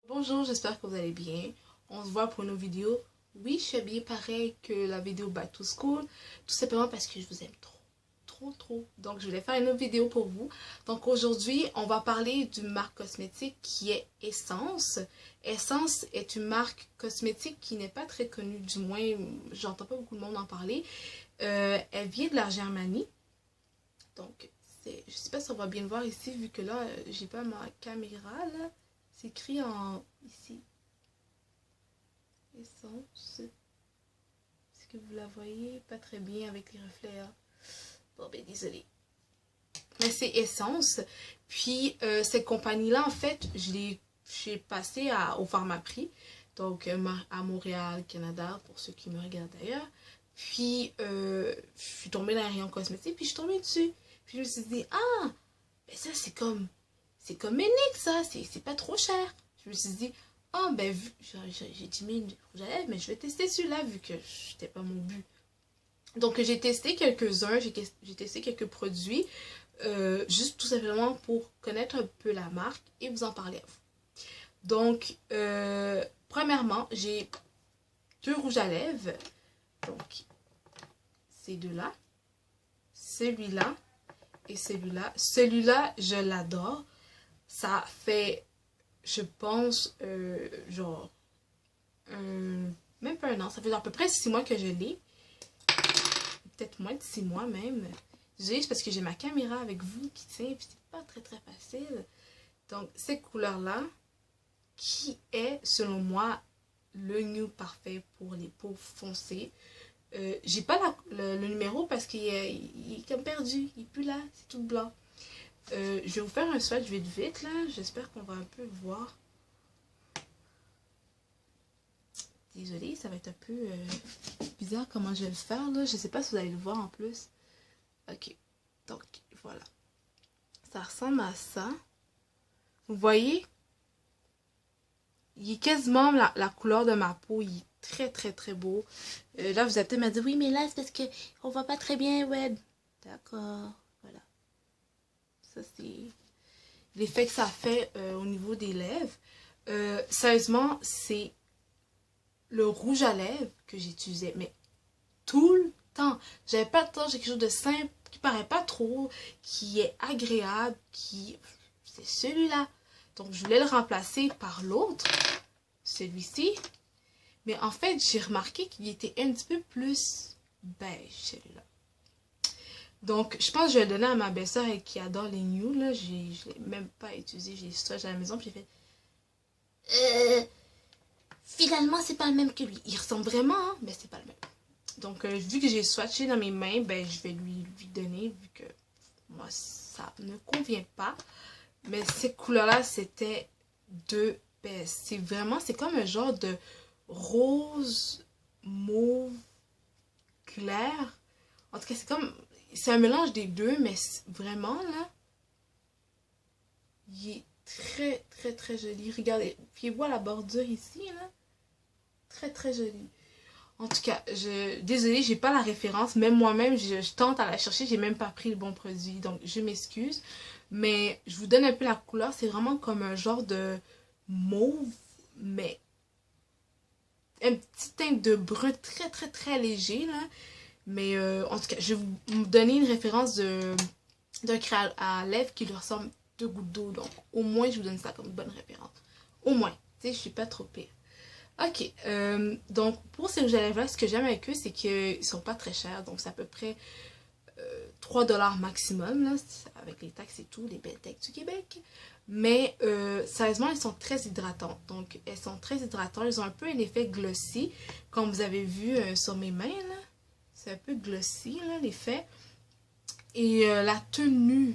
Bonjour, j'espère que vous allez bien. On se voit pour une vidéo. Oui, je suis habillée pareil que la vidéo Back to School, tout simplement parce que je vous aime trop. Donc, je voulais faire une autre vidéo pour vous. Donc, aujourd'hui, on va parler d'une marque cosmétique qui est Essence. Essence est une marque cosmétique qui n'est pas très connue, du moins, j'entends pas beaucoup de monde en parler. Elle vient de la Germanie. Donc, je sais pas si on va bien le voir ici, vu que là, j'ai pas ma caméra, là. C'est écrit en ici. Essence. Est-ce que vous la voyez? Pas très bien avec les reflets. Hein? Bon, ben désolé. Mais c'est Essence. Puis, cette compagnie-là, en fait, j'ai passé au Pharmaprix. Donc, à Montréal, Canada, pour ceux qui me regardent d'ailleurs. Puis, je suis tombée dans un rayon cosmétique, puis je suis tombée dessus. Puis, je me suis dit, ah, ben ça, c'est comme Ménic, ça, c'est pas trop cher. Je me suis dit, oh, ben, j'ai 10 000 rouges à lèvres, mais je vais tester celui-là, vu que c'était pas mon but. Donc, j'ai testé quelques-uns, j'ai testé quelques produits, juste tout simplement pour connaître un peu la marque et vous en parler à vous. Donc, premièrement, j'ai deux rouges à lèvres. Donc, ces deux-là, celui-là et celui-là. Celui-là, je l'adore. Ça fait, je pense, genre, même pas un an. Ça fait à peu près 6 mois que je l'ai. Peut-être moins de 6 mois même. C'est parce que j'ai ma caméra avec vous qui tient, puis c'est pas très facile. Donc, cette couleur-là, qui est, selon moi, le nude parfait pour les peaux foncées. J'ai pas le numéro parce qu'il est comme perdu. Il est plus là, c'est tout blanc. Je vais vous faire un swatch vite là. J'espère qu'on va un peu voir. Désolée, ça va être un peu bizarre comment je vais le faire là. Je sais pas si vous allez le voir en plus. Ok, donc voilà. Ça ressemble à ça. Vous voyez? Il est quasiment la couleur de ma peau. Il est très beau. Là, vous allez peut-être me dire, oui, mais là, c'est parce qu'on voit pas très bien, ouais. D'accord, voilà. Ça, c'est l'effet que ça fait au niveau des lèvres. Sérieusement, c'est le rouge à lèvres que j'utilisais, mais tout le temps. J'avais pas de temps, j'ai quelque chose de simple, qui paraît pas trop, qui est agréable, c'est celui-là. Donc, je voulais le remplacer par l'autre, celui-ci. Mais en fait, j'ai remarqué qu'il était un petit peu plus beige, celui-là. Donc, je pense que je vais le donner à ma belle-sœur qui adore les nudes. Là. Je ne l'ai même pas utilisé. J'ai swatch à la maison. Puis j'ai fait... Finalement, c'est pas le même que lui. Il ressemble vraiment, hein, mais c'est pas le même. Donc, vu que j'ai swatché dans mes mains, ben, je vais lui donner. Vu que moi, ça ne convient pas. Mais ces couleurs-là, c'était de best. C'est vraiment... C'est comme un genre de rose, mauve, clair. En tout cas, c'est comme... C'est un mélange des deux, mais vraiment, là, il est très joli. Regardez, puis voilà la bordure ici, là. Très joli. En tout cas, désolée, j'ai pas la référence. Même moi-même, je tente à la chercher. J'ai même pas pris le bon produit, donc je m'excuse. Mais je vous donne un peu la couleur. C'est vraiment comme un genre de mauve, mais un petit teint de brun très léger, là. Mais en tout cas, je vais vous donner une référence d'un crayon à lèvres qui lui ressemble 2 gouttes d'eau. Donc, au moins, je vous donne ça comme bonne référence. Au moins. Tu sais, je suis pas trop pire. Ok. Donc, pour ces rouges à lèvres-là, ce que j'aime avec eux, c'est qu'ils sont pas très chers. Donc, c'est à peu près 3 $ maximum, là, avec les taxes et tout, les belles taxes du Québec. Mais, sérieusement, elles sont très hydratantes. Donc, elles sont très hydratantes. Elles ont un peu un effet glossy, comme vous avez vu sur mes mains, là. C'est un peu glossy, là, l'effet. Et la tenue,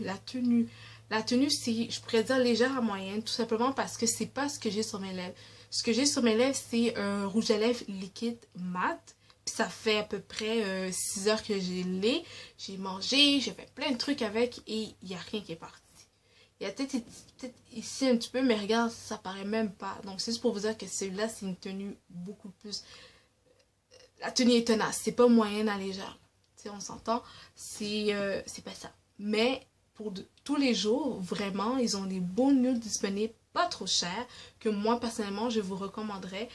c'est, je pourrais dire légère à moyenne, tout simplement parce que c'est pas ce que j'ai sur mes lèvres. Ce que j'ai sur mes lèvres, c'est un rouge à lèvres liquide mat. Puis ça fait à peu près 6 heures que j'ai l'ai. J'ai mangé, j'ai fait plein de trucs avec et il n'y a rien qui est parti. Il y a peut-être ici un petit peu, mais regarde, ça paraît même pas. Donc c'est juste pour vous dire que celui-là, c'est une tenue beaucoup plus... La tenue est tenace, c'est pas moyenne à légère. Tu sais, on s'entend, c'est pas ça. Mais pour tous les jours, vraiment, ils ont des beaux nudes disponibles pas trop cher, que moi personnellement je vous recommanderais.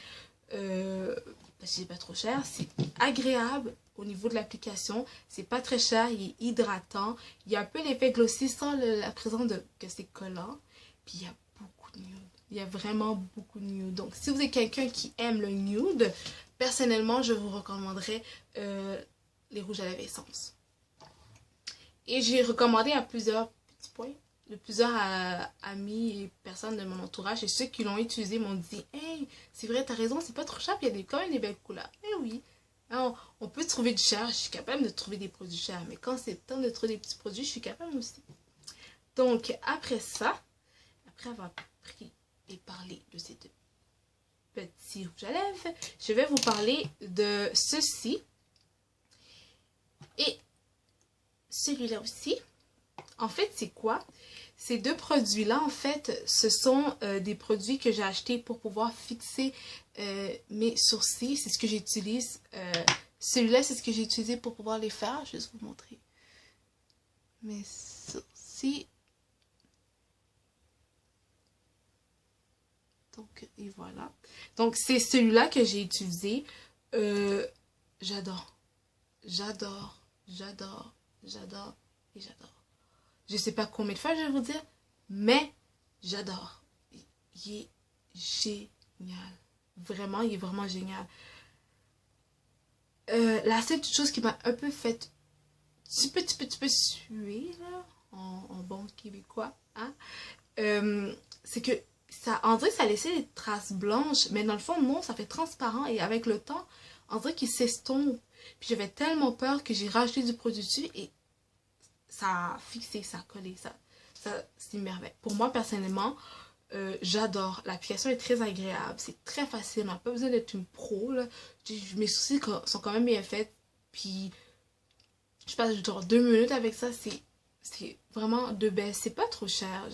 Parce que c'est pas trop cher, c'est agréable au niveau de l'application, c'est pas très cher, il est hydratant, il y a un peu l'effet glossy sans la présence de que c'est collant, puis il y a beaucoup de nude, il y a vraiment beaucoup de nude. Donc si vous êtes quelqu'un qui aime le nude, personnellement je vous recommanderais les rouges à lèvres essence. Et j'ai recommandé à plusieurs petits points, de plusieurs amis et personnes de mon entourage, et ceux qui l'ont utilisé m'ont dit hey, c'est vrai, t'as raison, c'est pas trop cher, puis il y a quand même des belles couleurs. Eh oui, on peut trouver du cher, je suis capable de trouver des produits chers, mais quand c'est le temps de trouver des petits produits, je suis capable aussi. Donc, après ça, après avoir pris et parlé de ces deux petits rouges à lèvres, je vais vous parler de ceci et celui-là aussi. En fait, c'est quoi? Ces deux produits-là, en fait, ce sont des produits que j'ai achetés pour pouvoir fixer mes sourcils. C'est ce que j'utilise. Celui-là, c'est ce que j'ai utilisé pour pouvoir les faire. Je vais juste vous montrer. Mes sourcils. Donc, et voilà. Donc, c'est celui-là que j'ai utilisé. J'adore. J'adore. J'adore. J'adore. Et j'adore. Je sais pas combien de fois je vais vous dire, mais j'adore. Il est génial. Vraiment, il est vraiment génial. La seule petite chose qui m'a un peu fait petit peu suer, là, en bon québécois, hein, c'est que ça, on dirait que ça laissait des traces blanches, mais dans le fond, non, ça fait transparent et avec le temps, on dirait qu'il s'estompe. Puis j'avais tellement peur que j'ai rajouté du produit dessus et ça a fixé, ça a collé, c'est une merveille. Pour moi, personnellement, j'adore. L'application est très agréable, c'est très facile, on n'a pas besoin d'être une pro, là. Mes soucis sont quand même bien faits, puis je passe genre 2 minutes avec ça, c'est vraiment de baisse, c'est pas trop cher,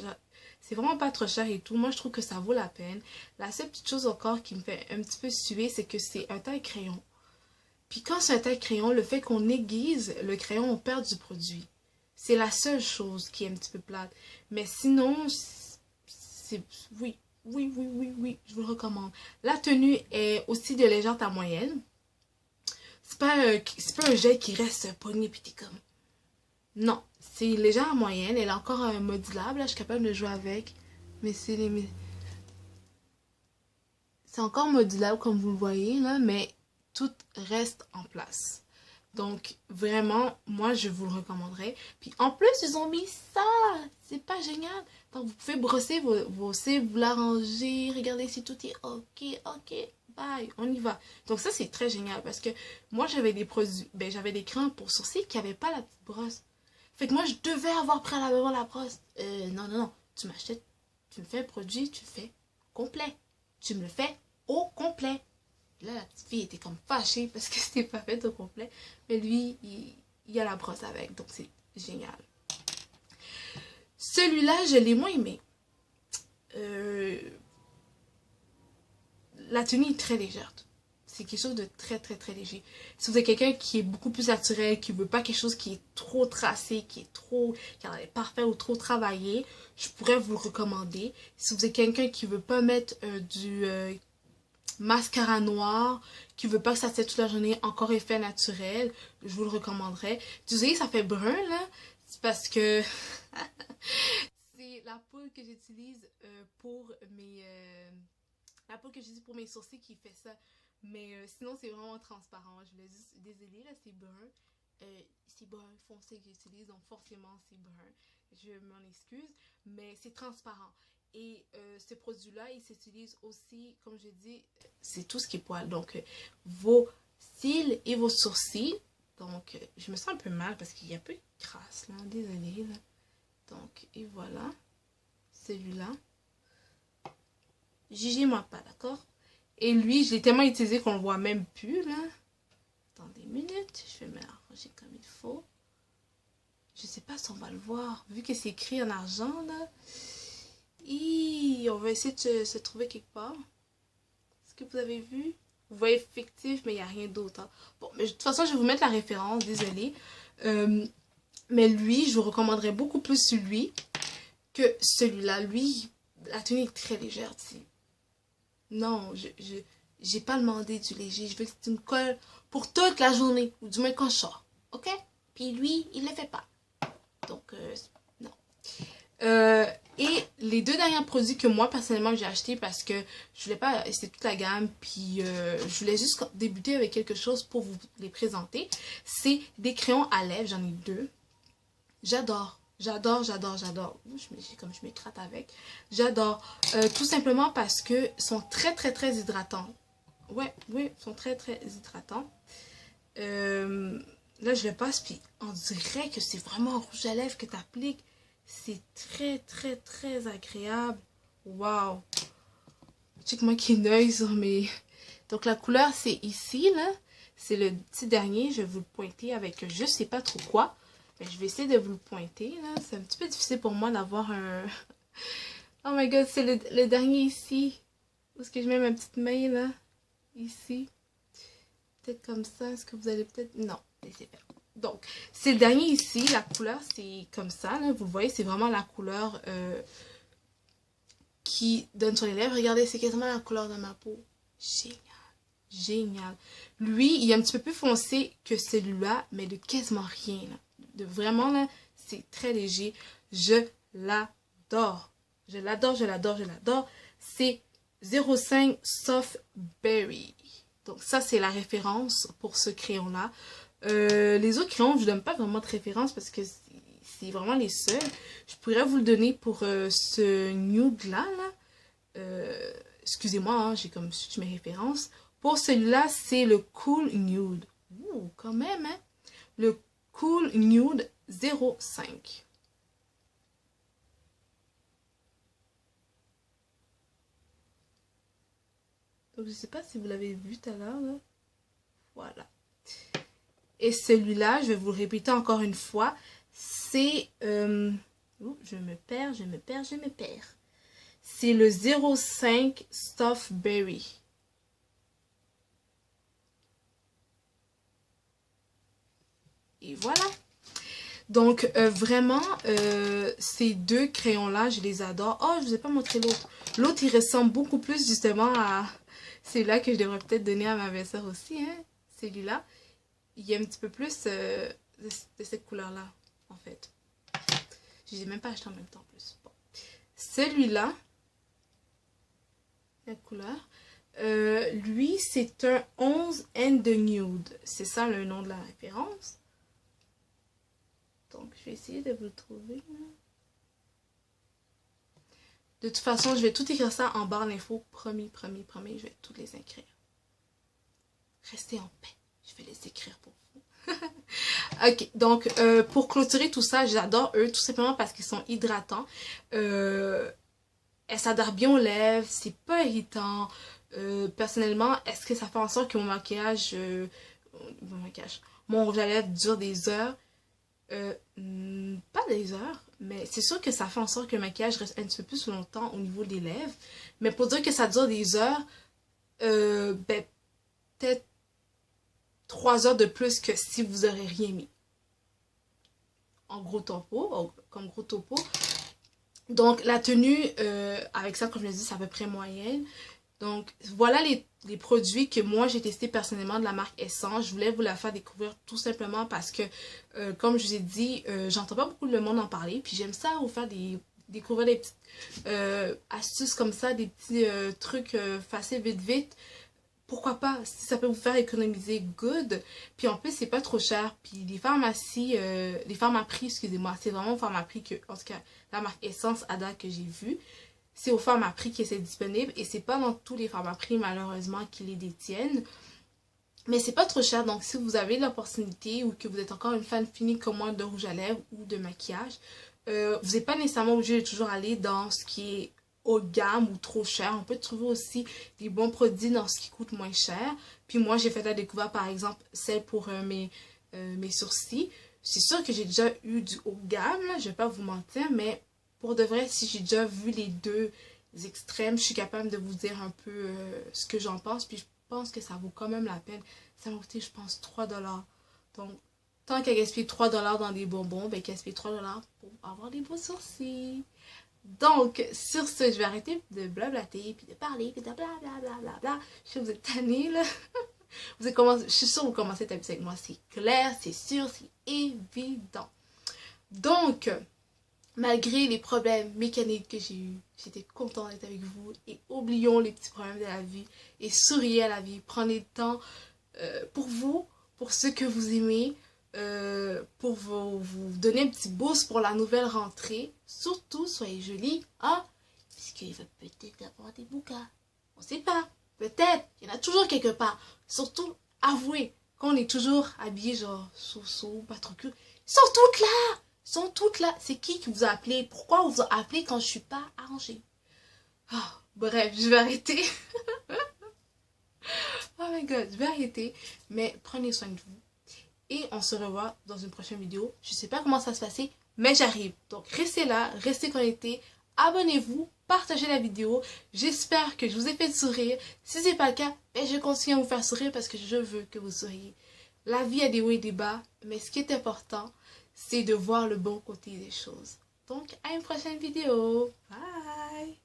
c'est vraiment pas trop cher et tout, moi je trouve que ça vaut la peine. La seule petite chose encore qui me fait un petit peu suer, c'est que c'est un taille-crayon. Puis quand c'est un taille-crayon, le fait qu'on aiguise le crayon, on perd du produit. C'est la seule chose qui est un petit peu plate. Mais sinon, c'est... Oui, je vous le recommande. La tenue est aussi de légère à moyenne. C'est pas un jet qui reste pogné pis t'es comme... Non, c'est légère à moyenne. Elle est encore modulable, là, je suis capable de jouer avec. Mais c'est les... C'est encore modulable comme vous le voyez, là, mais tout reste en place. Donc, vraiment, moi, je vous le recommanderais. Puis, en plus, ils ont mis ça. C'est pas génial. Donc, vous pouvez brosser vos cils, vous l'arranger. Regardez si tout est OK, bye, on y va. Donc, ça, c'est très génial parce que moi, j'avais des produits, j'avais des crayons pour sourcils qui n'avaient pas la petite brosse. Fait que moi, je devais avoir préalablement la brosse. Non. Tu m'achètes, tu me fais un produit, tu le fais complet. Tu me le fais au complet. Là, la petite fille était comme fâchée parce que c'était pas fait au complet. Mais lui, il a la brosse avec. Donc, c'est génial. Celui-là, je l'ai moins aimé. La tenue est très légère. C'est quelque chose de très léger. Si vous êtes quelqu'un qui est beaucoup plus naturel, qui veut pas quelque chose qui est trop tracé, qui en est parfait ou trop travaillé, je pourrais vous le recommander. Si vous êtes quelqu'un qui veut pas mettre du... mascara noir, qui veut pas que ça sèche toute la journée, encore effet naturel, je vous le recommanderais. Désolée, ça fait brun là, c'est parce que c'est la poudre que j'utilise pour mes la poudre que j'utilise pour mes sourcils qui fait ça. Mais sinon c'est vraiment transparent. Je voulais juste, désolée là, c'est brun foncé que j'utilise, donc forcément c'est brun. Je m'en excuse, mais c'est transparent. Et ce produit-là, il s'utilise aussi, comme je dis, c'est tout ce qui est poil. Donc, vos cils et vos sourcils. Donc, je me sens un peu mal parce qu'il y a un peu de crasse, là. Désolée, là. Donc, et voilà. Celui-là. Jugez-moi pas, d'accord? Et lui, je l'ai tellement utilisé qu'on le voit même plus, là. Attendez une minute. Je vais me l'arranger comme il faut. Je sais pas si on va le voir. Vu que c'est écrit en argent, là. On va essayer de se trouver quelque part. Est-ce que vous avez vu? Vous voyez fictif, mais il n'y a rien d'autre. Hein. Bon, mais de toute façon, je vais vous mettre la référence, désolée. Mais lui, je vous recommanderais beaucoup plus celui que celui-là. Lui, la tenue est très légère, tu sais. Non, j'ai pas demandé du léger. Je veux que tu me colles pour toute la journée, ou du moins quand je sors. OK? Puis lui, il le fait pas. Donc, non. Euh, et les deux derniers produits que moi, personnellement, j'ai acheté parce que je voulais pas essayer toute la gamme, puis je voulais juste débuter avec quelque chose pour vous les présenter. C'est des crayons à lèvres, j'en ai deux. J'adore. J'adore, j'adore, j'adore. Comme je m'écrate avec. J'adore. Tout simplement parce que sont très, très, très hydratants. Ouais, oui, sont très, très hydratants. Là, je le passe, puis on dirait que c'est vraiment un rouge à lèvres que tu appliques. C'est très, très, très agréable. Waouh! Check-moi qui noise sur mes... Donc, la couleur, c'est ici, là. C'est le petit dernier. Je vais vous le pointer avec je sais pas trop quoi. Mais je vais essayer de vous le pointer, là. C'est un petit peu difficile pour moi d'avoir un... Oh my god, c'est le dernier ici. Où est-ce que je mets ma petite main, là? Ici. Peut-être comme ça. Est-ce que vous allez peut-être... Non, laissez faire. Donc, c'est le dernier ici. La couleur, c'est comme ça, là. Vous voyez, c'est vraiment la couleur qui donne sur les lèvres. Regardez, c'est quasiment la couleur de ma peau. Génial. Génial. Lui, il est un petit peu plus foncé que celui-là, mais de quasiment rien, là. De vraiment, là, c'est très léger. Je l'adore. Je l'adore, je l'adore, je l'adore. C'est 05 Soft Berry. Donc ça, c'est la référence pour ce crayon-là. Les autres crayons, je ne donne pas vraiment de référence parce que c'est vraiment les seuls. Je pourrais vous le donner pour ce nude-là. Excusez-moi, hein, j'ai comme suivi mes références. Pour celui-là, c'est le Cool Nude. Ouh, quand même, hein? Le Cool Nude 05. Donc, je ne sais pas si vous l'avez vu tout à l'heure, là. Voilà. Et celui-là, je vais vous le répéter encore une fois, c'est... Ouh, je me perds, je me perds, je me perds. C'est le 05 Soft Berry. Et voilà. Donc, vraiment, ces deux crayons-là, je les adore. Oh, je ne vous ai pas montré l'autre. L'autre, il ressemble beaucoup plus justement à celui-là que je devrais peut-être donner à ma belle-sœur aussi. Hein? Celui-là, il y a un petit peu plus de cette couleur-là, en fait. Je ne les ai même pas acheté en même temps en plus. Bon. Celui-là, la couleur, lui, c'est un 11 and the Nude. C'est ça le nom de la référence. Donc, je vais essayer de vous le trouver. De toute façon, je vais tout écrire ça en barre d'infos. Promis, promis, promis, je vais toutes les écrire. Restez en paix. Je vais les écrire pour vous. Ok, donc, pour clôturer tout ça, j'adore eux, tout simplement parce qu'ils sont hydratants. Elles s'adaptent bien aux lèvres, c'est pas irritant. Personnellement, est-ce que ça fait en sorte que mon maquillage, mon rouge à lèvres dure des heures? Pas des heures, mais c'est sûr que ça fait en sorte que le maquillage reste un petit peu plus longtemps au niveau des lèvres. Mais pour dire que ça dure des heures, ben, peut-être 3 heures de plus que si vous aurez rien mis. En gros topo, comme gros topo. Donc la tenue, avec ça, comme je l'ai dit, c'est à peu près moyenne. Donc, voilà les produits que moi, j'ai testés personnellement de la marque Essence. Je voulais vous la faire découvrir tout simplement parce que, comme je vous ai dit, j'entends pas beaucoup de monde en parler. Puis j'aime ça vous faire découvrir des petites astuces comme ça, des petits trucs faciles, vite, vite. Pourquoi pas, si ça peut vous faire économiser, good. Puis en plus, c'est pas trop cher. Puis les pharmacies, les pharmaprix, excusez-moi, c'est vraiment au pharmaprix que, en tout cas, la marque Essence à date que j'ai vue. C'est au pharmaprix que c'est disponible et c'est pas dans tous les pharmaprix malheureusement qui les détiennent. Mais c'est pas trop cher, donc si vous avez l'opportunité ou que vous êtes encore une fan finie comme moi de rouge à lèvres ou de maquillage, vous n'êtes pas nécessairement obligé de toujours aller dans ce qui est haut de gamme ou trop cher. On peut trouver aussi des bons produits dans ce qui coûte moins cher. Puis moi j'ai fait la découverte par exemple celle pour mes sourcils. C'est sûr que j'ai déjà eu du haut de gamme, là, je vais pas vous mentir, mais pour de vrai, si j'ai déjà vu les deux extrêmes, je suis capable de vous dire un peu ce que j'en pense. Puis je pense que ça vaut quand même la peine. Ça m'a coûté, je pense, 3$. Donc, tant qu'à gaspiller 3$ dans des bonbons, ben gaspiller 3$ pour avoir des beaux sourcils. Donc, sur ce, je vais arrêter de blablater, puis de parler, puis de blablabla. Je sais que vous êtes tannés, là. Je suis sûre que vous commencez à être habitués avec moi. C'est clair, c'est sûr, c'est évident. Donc, malgré les problèmes mécaniques que j'ai eus, j'étais contente d'être avec vous. Et oublions les petits problèmes de la vie. Et souriez à la vie. Prenez le temps pour vous, pour ceux que vous aimez. Pour vous donner un petit boost pour la nouvelle rentrée. Surtout, soyez jolis, hein? Puisqu'il va peut-être avoir des bouquins. On sait pas. Peut-être. Il y en a toujours quelque part. Surtout, avouez qu'on est toujours habillés genre so-so, pas trop cul. Ils sont toutes là! Ils sont toutes là. C'est qui vous a appelé? Pourquoi on vous a appelé quand je suis pas arrangée? Oh, bref, je vais arrêter. Oh my god, je vais arrêter. Mais prenez soin de vous. Et on se revoit dans une prochaine vidéo. Je sais pas comment ça va se passer, mais j'arrive. Donc restez là, restez connectés, abonnez-vous, partagez la vidéo. J'espère que je vous ai fait sourire. Si c'est pas le cas, ben je continue à vous faire sourire parce que je veux que vous souriez. La vie a des hauts et des bas, mais ce qui est important, c'est de voir le bon côté des choses. Donc à une prochaine vidéo. Bye!